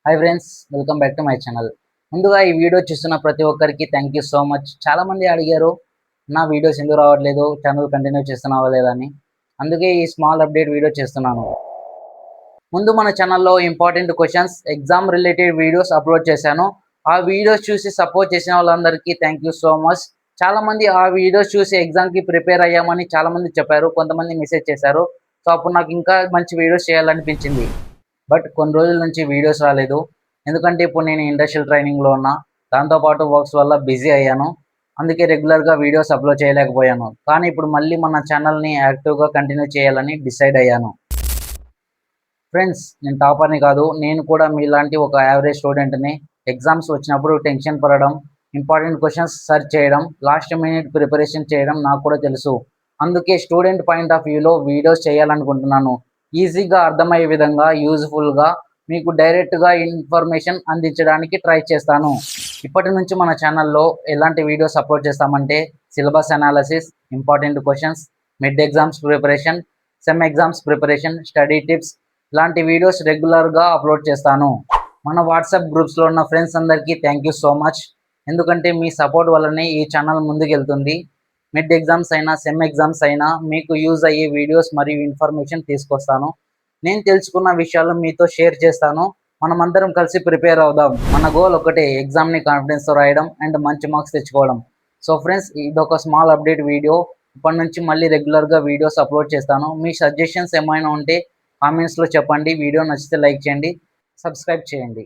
Hi friends, welcome back to my channel. ముందుగా ఈ video చూస్తున్న ప్రతి ఒక్కరికి థ్యాంక్ యూ సో మచ్. చాలామంది అడిగారు నా వీడియోస్ ఎందుకు రావట్లేదు, ఛానల్ కంటిన్యూ చేస్తున్నావా లేదా అని. అందుకే ఈ స్మాల్ అప్డేట్ వీడియో చేస్తున్నాను. ముందు మన ఛానల్లో important questions, exam related videos upload చేశాను. ఆ వీడియోస్ చూసి సపోర్ట్ చేసిన వాళ్ళందరికీ థ్యాంక్ యూ సో మచ్. చాలామంది ఆ వీడియోస్ చూసి ఎగ్జామ్కి ప్రిపేర్ అయ్యామని చాలామంది చెప్పారు, కొంతమంది మెసేజ్ చేశారు. సో అప్పుడు నాకు ఇంకా మంచి వీడియోస్ చేయాలనిపించింది. బట్ కొన్ని రోజుల నుంచి వీడియోస్ రాలేదు. ఎందుకంటే ఇప్పుడు నేను ఇండస్ట్రియల్ ట్రైనింగ్లో ఉన్నా, దాంతోపాటు వర్క్స్ వల్ల బిజీ అయ్యాను. అందుకే రెగ్యులర్గా వీడియోస్ అప్లోడ్ చేయలేకపోయాను. కానీ ఇప్పుడు మళ్ళీ మన ఛానల్ని యాక్టివ్గా కంటిన్యూ చేయాలని డిసైడ్ అయ్యాను. ఫ్రెండ్స్, నేను టాపర్ని కాదు, నేను కూడా మీలాంటి ఒక యావరేజ్ స్టూడెంట్ని. ఎగ్జామ్స్ వచ్చినప్పుడు టెన్షన్ పడడం, ఇంపార్టెంట్ క్వశ్చన్స్ సెర్చ్ చేయడం, లాస్ట్ మినిట్ ప్రిపరేషన్ చేయడం నాకు కూడా తెలుసు. అందుకే స్టూడెంట్ పాయింట్ ఆఫ్ వ్యూలో వీడియోస్ చేయాలనుకుంటున్నాను. ఈజీగా అర్థమయ్యే విధంగా, యూజ్ఫుల్గా మీకు డైరెక్ట్గా ఇన్ఫర్మేషన్ అందించడానికి ట్రై చేస్తాను. ఇప్పటి నుంచి మన ఛానల్లో ఎలాంటి వీడియోస్ అప్లోడ్ చేస్తామంటే syllabus analysis, important questions, mid exams preparation, sem exams preparation, study tips ఇలాంటి వీడియోస్ రెగ్యులర్గా అప్లోడ్ చేస్తాను. మన వాట్సాప్ గ్రూప్స్లో ఉన్న ఫ్రెండ్స్ అందరికీ థ్యాంక్ యూ సో మచ్. ఎందుకంటే మీ సపోర్ట్ వల్లనే ఈ ఛానల్ ముందుకెళ్తుంది. మిడ్ ఎగ్జామ్స్ అయినా, సెమ్ ఎగ్జామ్స్ అయినా మీకు యూజ్ అయ్యే వీడియోస్ మరియు ఇన్ఫర్మేషన్ తీసుకొస్తాను. నేను తెలుసుకున్న విషయాలు మీతో షేర్ చేస్తాను. మనమందరం కలిసి ప్రిపేర్ అవుదాం. మన గోల్ ఒకటే, ఎగ్జామ్ని కాన్ఫిడెన్స్తో రాయడం అండ్ మంచి మార్క్స్ తెచ్చుకోవడం. సో ఫ్రెండ్స్, ఇదొక స్మాల్ అప్డేట్ వీడియో. ఇప్పటి నుంచి మళ్ళీ రెగ్యులర్గా వీడియోస్ అప్లోడ్ చేస్తాను. మీ సజెషన్స్ ఏమైనా ఉంటే కామెంట్స్లో చెప్పండి. వీడియో నచ్చితే లైక్ చేయండి, సబ్స్క్రైబ్ చేయండి.